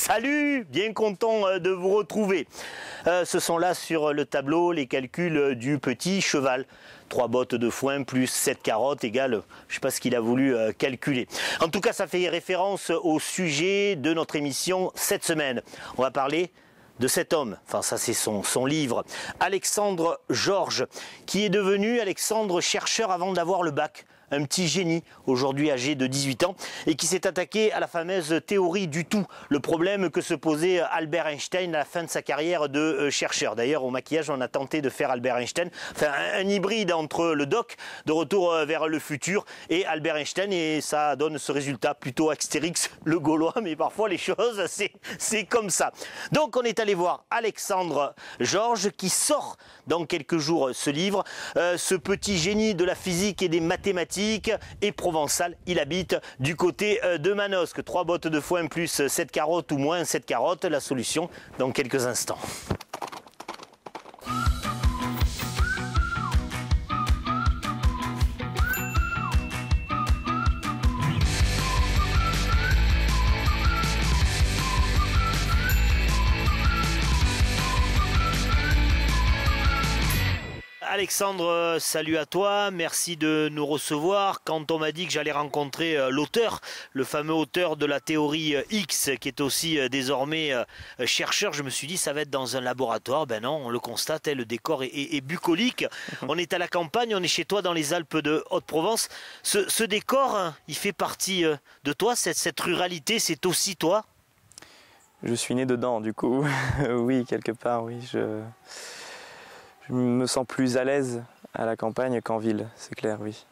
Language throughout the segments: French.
Salut, bien content de vous retrouver. Ce sont là sur le tableau les calculs du petit cheval. 3 bottes de foin plus 7 carottes égale, je ne sais pas ce qu'il a voulu calculer. En tout cas, ça fait référence au sujet de notre émission cette semaine. On va parler de cet homme, enfin ça c'est son livre, Alexandre Georges, qui est devenu Alexandre chercheur avant d'avoir le bac. Un petit génie, aujourd'hui âgé de 18 ans, et qui s'est attaqué à la fameuse théorie du tout, le problème que se posait Albert Einstein à la fin de sa carrière de chercheur. D'ailleurs, au maquillage, on a tenté de faire Albert Einstein, enfin un hybride entre le doc de Retour vers le futur et Albert Einstein, et ça donne ce résultat plutôt Astérix le Gaulois, mais parfois les choses, c'est comme ça. Donc on est allé voir Alexandre Georges, qui sort dans quelques jours ce livre, ce petit génie de la physique et des mathématiques, et provençal. Il habite du côté de Manosque. 3 bottes de foin plus 7 carottes ou moins 7 carottes. La solution dans quelques instants. Alexandre, salut à toi, merci de nous recevoir. Quand on m'a dit que j'allais rencontrer l'auteur, le fameux auteur de la théorie X, qui est aussi désormais chercheur, je me suis dit ça va être dans un laboratoire. Ben non, on le constate, le décor est bucolique. On est à la campagne, on est chez toi dans les Alpes de Haute-Provence. Ce décor, il fait partie de toi, cette ruralité, c'est aussi toi? Je suis né dedans, du coup. Oui, quelque part, oui. Je me sens plus à l'aise à la campagne qu'en ville, c'est clair, oui.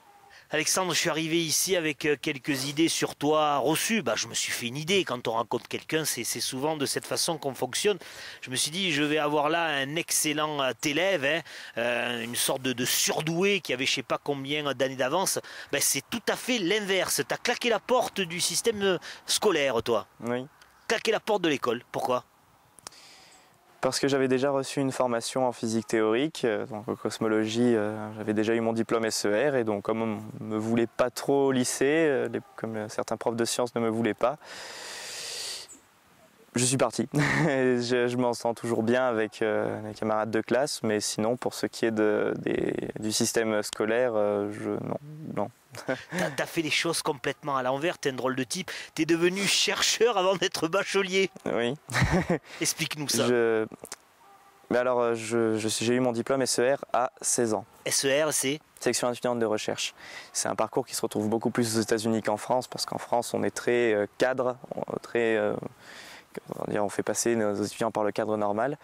Alexandre, je suis arrivé ici avec quelques idées sur toi reçues. Je me suis fait une idée. Quand on rencontre quelqu'un, c'est souvent de cette façon qu'on fonctionne. Je me suis dit, je vais avoir là un excellent élève, une sorte de surdoué qui avait je ne sais pas combien d'années d'avance. C'est tout à fait l'inverse. Tu as claqué la porte du système scolaire, toi. Oui. Claqué la porte de l'école. Pourquoi ? Parce que j'avais déjà reçu une formation en physique théorique, donc en cosmologie, j'avais déjà eu mon diplôme SER, et donc comme on ne me voulait pas trop au lycée, comme certains profs de sciences ne me voulaient pas, je suis parti. Je m'en sens toujours bien avec les camarades de classe, mais sinon pour ce qui est du système scolaire, non. T'as fait les choses complètement à l'envers, t'es un drôle de type. T'es devenu chercheur avant d'être bachelier. Oui. Explique-nous ça. J'ai eu mon diplôme SER à 16 ans. SER, c'est Section étudiante de recherche. C'est un parcours qui se retrouve beaucoup plus aux États-Unis qu'en France, parce qu'en France, on est très cadre, on fait passer nos étudiants par le cadre normal.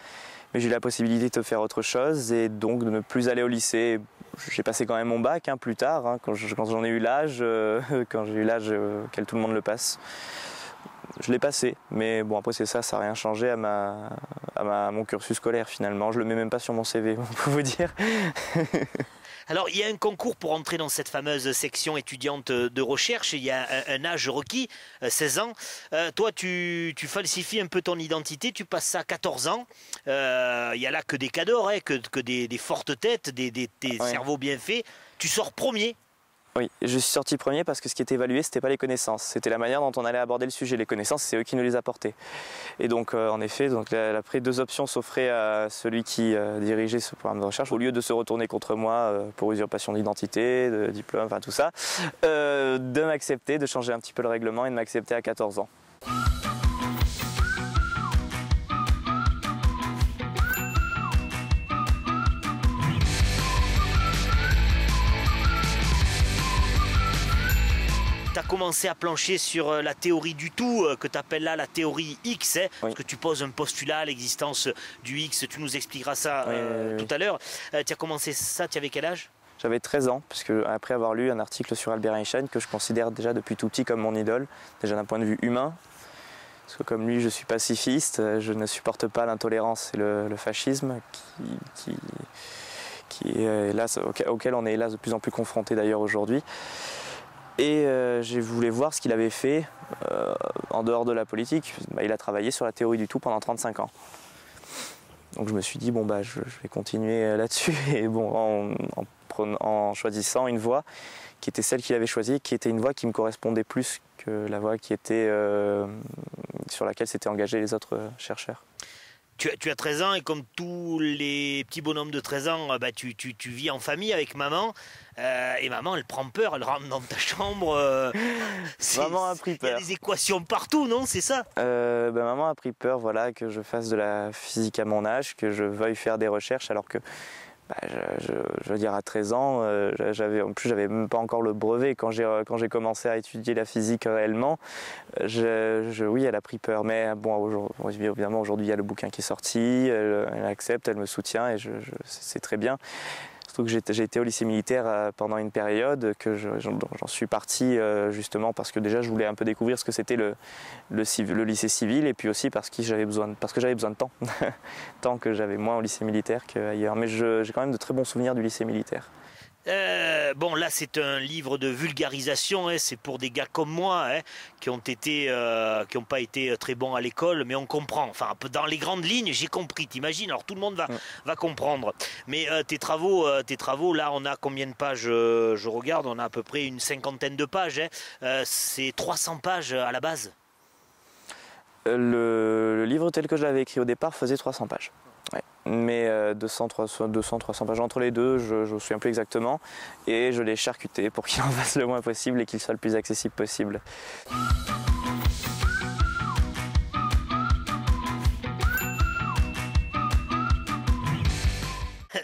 Mais j'ai eu la possibilité de faire autre chose et donc de ne plus aller au lycée. J'ai passé quand même mon bac plus tard, quand j'en ai eu l'âge, auquel tout le monde le passe. Je l'ai passé, mais bon, après c'est ça n'a rien changé à mon cursus scolaire finalement. Je le mets même pas sur mon CV, pour vous dire. Alors, il y a un concours pour entrer dans cette fameuse section étudiante de recherche. Il y a un âge requis, 16 ans. Toi, tu falsifies un peu ton identité, tu passes ça à 14 ans. Il y a là que des cadors, que des fortes têtes, des cerveaux bien faits. Tu sors premier. Oui, je suis sorti premier parce que ce qui était évalué, c'était pas les connaissances, c'était la manière dont on allait aborder le sujet. Les connaissances, c'est eux qui nous les apportaient. Et donc, en effet, après 2 options s'offraient à celui qui dirigeait ce programme de recherche, au lieu de se retourner contre moi pour usurpation d'identité, de diplôme, enfin tout ça, de m'accepter, de changer un petit peu le règlement et de m'accepter à 14 ans. Tu as commencé à plancher sur la théorie du tout, que tu appelles là la théorie X, Oui. Parce que tu poses un postulat à l'existence du X, tu nous expliqueras ça Oui. tout à l'heure. Tu as commencé ça, tu avais quel âge ? J'avais 13 ans, puisque après avoir lu un article sur Albert Einstein, que je considère déjà depuis tout petit comme mon idole, déjà d'un point de vue humain, parce que comme lui je suis pacifiste, je ne supporte pas l'intolérance et le fascisme auquel on est hélas de plus en plus confronté d'ailleurs aujourd'hui. Et j'ai voulu voir ce qu'il avait fait en dehors de la politique. Il a travaillé sur la théorie du tout pendant 35 ans. Donc je me suis dit, bon, bah, je vais continuer là-dessus. Et bon, en choisissant une voie qui était celle qu'il avait choisie, qui était une voie qui me correspondait plus que la voie qui était, sur laquelle s'étaient engagés les autres chercheurs. Tu as 13 ans et comme tous les petits bonhommes de 13 ans, bah, tu vis en famille avec maman. Et maman, elle prend peur, elle rentre dans ta chambre. Maman a pris peur. Il y a des équations partout, non? C'est ça? Maman a pris peur, voilà, que je fasse de la physique à mon âge, que je veuille faire des recherches, alors que je veux dire, à 13 ans, j'avais même pas encore le brevet. Quand j'ai commencé à étudier la physique réellement, oui, elle a pris peur. Mais bon, évidemment, aujourd'hui, il y a le bouquin qui est sorti, elle accepte, elle me soutient et c'est très bien. Surtout que j'ai été au lycée militaire pendant une période, que j'en suis parti justement parce que déjà je voulais un peu découvrir ce que c'était le lycée civil, et puis aussi parce que j'avais besoin de temps, tant que j'avais moins au lycée militaire qu'ailleurs. Mais j'ai quand même de très bons souvenirs du lycée militaire. Bon, là c'est un livre de vulgarisation, hein, c'est pour des gars comme moi, hein, qui ont pas été très bons à l'école, mais on comprend. Enfin, dans les grandes lignes, j'ai compris. T'imagines? Alors tout le monde va comprendre. Mais tes travaux, là, on a combien de pages? Je regarde, on a à peu près une 50aine de pages. Hein. C'est 300 pages à la base. Le livre tel que je l'avais écrit au départ faisait 300 pages. Ouais. Mais 200-300 pages entre les deux, je ne me souviens plus exactement, et je l'ai charcuté pour qu'il en fasse le moins possible et qu'il soit le plus accessible possible.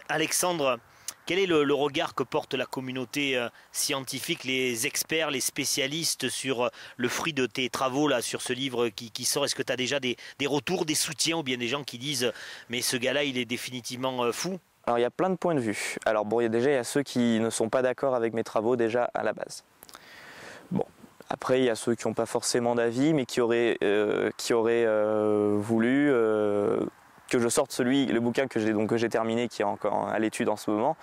Alexandre, quel est le regard que porte la communauté scientifique, les experts, les spécialistes sur le fruit de tes travaux là, sur ce livre qui sort? Est-ce que tu as déjà des retours, des soutiens, ou bien des gens qui disent mais ce gars-là il est définitivement fou? Alors il y a plein de points de vue. Alors bon, il y a ceux qui ne sont pas d'accord avec mes travaux déjà à la base. Bon, après il y a ceux qui n'ont pas forcément d'avis, mais qui auraient voulu que je sorte le bouquin que j'ai terminé, qui est encore à l'étude en ce moment,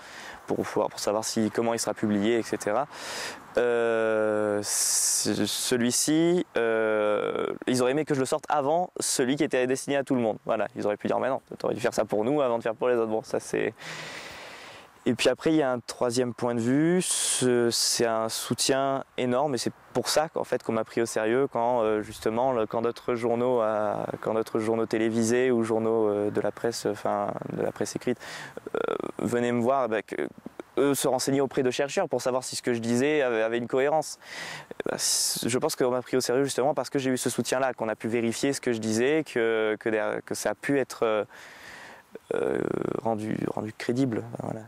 pour savoir comment il sera publié, etc. Celui-ci, ils auraient aimé que je le sorte avant celui qui était destiné à tout le monde. Voilà, ils auraient pu dire mais non, tu aurais dû faire ça pour nous avant de faire pour les autres. Bon, ça c'est. Et puis après, il y a un troisième point de vue, c'est un soutien énorme, et c'est pour ça qu'en fait qu'on m'a pris au sérieux quand quand d'autres journaux télévisés ou journaux de la presse, écrite, venaient me voir, eux se renseignaient auprès de chercheurs pour savoir si ce que je disais avait une cohérence. Je pense qu'on m'a pris au sérieux justement parce que j'ai eu ce soutien-là, qu'on a pu vérifier ce que je disais, que ça a pu être rendu crédible. Voilà.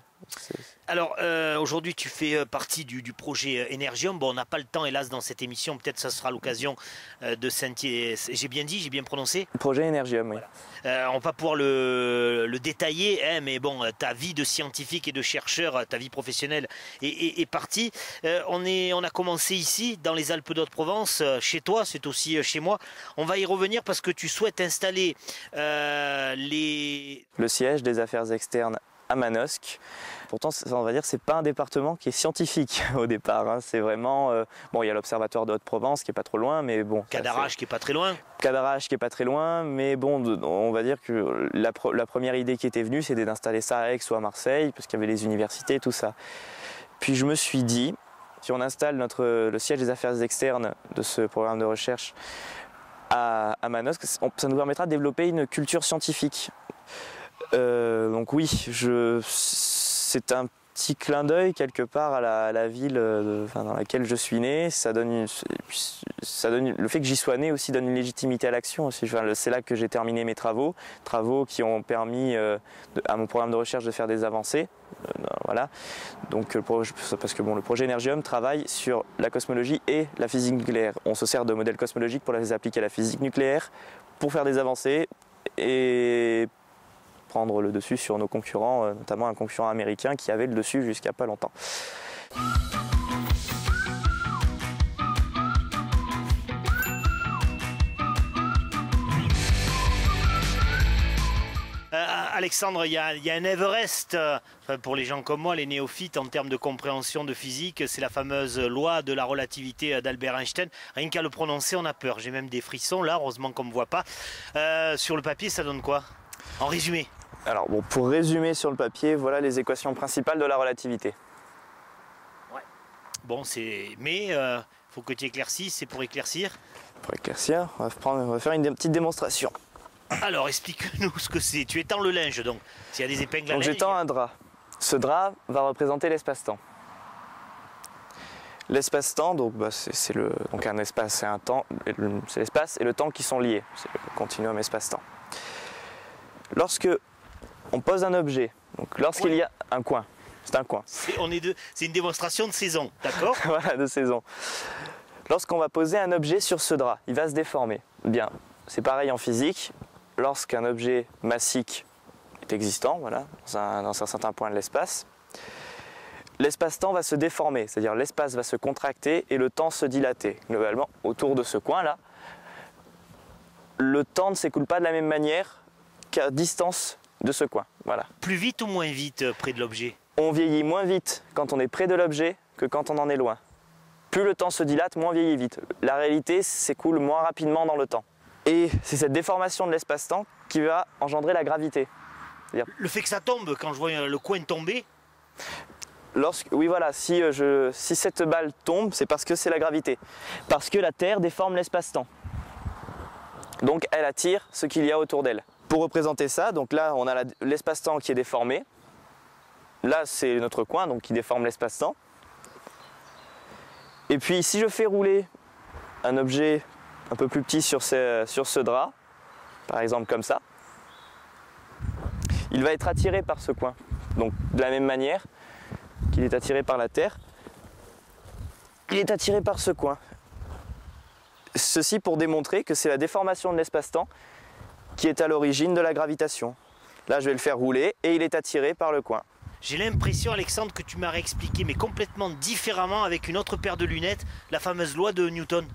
Alors aujourd'hui tu fais partie du projet Energium. Bon, on n'a pas le temps hélas dans cette émission, peut-être ça sera l'occasion de scintiller. J'ai bien prononcé? Projet Energium, oui. Voilà. On va pouvoir le détailler, hein, mais bon, ta vie de scientifique et de chercheur, ta vie professionnelle est partie. On a commencé ici dans les Alpes d'Haute-Provence, chez toi, c'est aussi chez moi. On va y revenir parce que tu souhaites installer le siège des affaires externes à Manosque. Pourtant, on va dire, c'est pas un département qui est scientifique au départ. Hein. C'est vraiment il y a l'observatoire de Haute-Provence qui est pas trop loin, mais bon. Cadarache qui est pas très loin. Cadarache qui est pas très loin, mais bon, on va dire que la première idée qui était venue, c'était d'installer ça à Aix ou à Marseille, parce qu'il y avait les universités, tout ça. Puis je me suis dit, si on installe le siège des affaires externes de ce programme de recherche à Manosque, ça nous permettra de développer une culture scientifique. Donc oui, c'est un petit clin d'œil quelque part à la ville dans laquelle je suis né. Le fait que j'y sois né aussi donne une légitimité à l'action. C'est là que j'ai terminé mes travaux qui ont permis à mon programme de recherche de faire des avancées. Voilà. Donc parce que le projet Energium travaille sur la cosmologie et la physique nucléaire. On se sert de modèles cosmologiques pour les appliquer à la physique nucléaire, pour faire des avancées et prendre le dessus sur nos concurrents, notamment un concurrent américain qui avait le dessus jusqu'à pas longtemps. Alexandre, il y a un Everest, pour les gens comme moi, les néophytes, en termes de compréhension de physique, c'est la fameuse loi de la relativité d'Albert Einstein. Rien qu'à le prononcer, on a peur. J'ai même des frissons là, heureusement qu'on ne me voit pas. Sur le papier, ça donne quoi? En résumé? Alors bon, pour résumer sur le papier, voilà les équations principales de la relativité. Ouais. Bon, mais faut que tu éclaircisses, c'est pour éclaircir. Pour éclaircir, on va faire une petite démonstration. Alors, explique-nous ce que c'est. Tu étends le linge, donc. S'il y a des épingles à Donc linge... j'étends un drap. Ce drap va représenter l'espace-temps. L'espace-temps, donc c'est un espace et un temps, c'est l'espace et le temps qui sont liés. C'est le continuum espace-temps. Lorsque on pose un objet, donc lorsqu'il y a un coin, c'est un coin. C'est une démonstration de saison, d'accord? Voilà, de saison. Lorsqu'on va poser un objet sur ce drap, il va se déformer. Bien, c'est pareil en physique. Lorsqu'un objet massique est existant, voilà, dans un certain point de l'espace, l'espace-temps va se déformer, c'est-à-dire l'espace va se contracter et le temps se dilater. Globalement, autour de ce coin-là, le temps ne s'écoule pas de la même manière qu'à distance de ce coin. Voilà. Plus vite ou moins vite près de l'objet? On vieillit moins vite quand on est près de l'objet que quand on en est loin. Plus le temps se dilate, moins on vieillit vite. La réalité s'écoule moins rapidement dans le temps. Et c'est cette déformation de l'espace-temps qui va engendrer la gravité. Le fait que ça tombe, quand je vois le coin tomber? Oui, voilà, si cette balle tombe, c'est parce que c'est la gravité. Parce que la Terre déforme l'espace-temps. Donc elle attire ce qu'il y a autour d'elle. Pour représenter ça, donc là on a l'espace-temps qui est déformé. Là c'est notre coin, donc qui déforme l'espace-temps. Et puis si je fais rouler un objet un peu plus petit sur ce drap, par exemple comme ça, il va être attiré par ce coin. Donc de la même manière qu'il est attiré par la Terre, il est attiré par ce coin. Ceci pour démontrer que c'est la déformation de l'espace-temps qui est à l'origine de la gravitation. Là je vais le faire rouler et il est attiré par le coin. J'ai l'impression, Alexandre, que tu m'as réexpliqué, mais complètement différemment avec une autre paire de lunettes, la fameuse loi de Newton.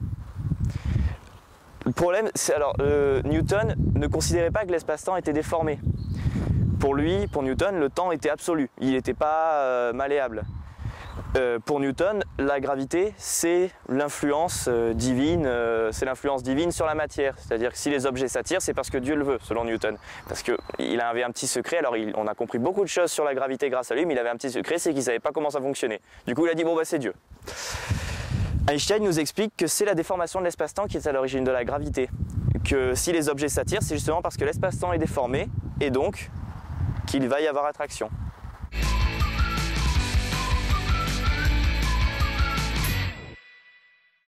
Le problème, c'est alors Newton ne considérait pas que l'espace-temps était déformé. Pour lui, pour Newton, le temps était absolu, il n'était pas malléable. Pour Newton, la gravité, c'est l'influence divine, sur la matière. C'est-à-dire que si les objets s'attirent, c'est parce que Dieu le veut, selon Newton. Parce qu'il avait un petit secret, alors on a compris beaucoup de choses sur la gravité grâce à lui, mais il avait un petit secret, c'est qu'il ne savait pas comment ça fonctionnait. Du coup, il a dit, bon bah c'est Dieu. Einstein nous explique que c'est la déformation de l'espace-temps qui est à l'origine de la gravité. Que si les objets s'attirent, c'est justement parce que l'espace-temps est déformé, et donc qu'il va y avoir attraction.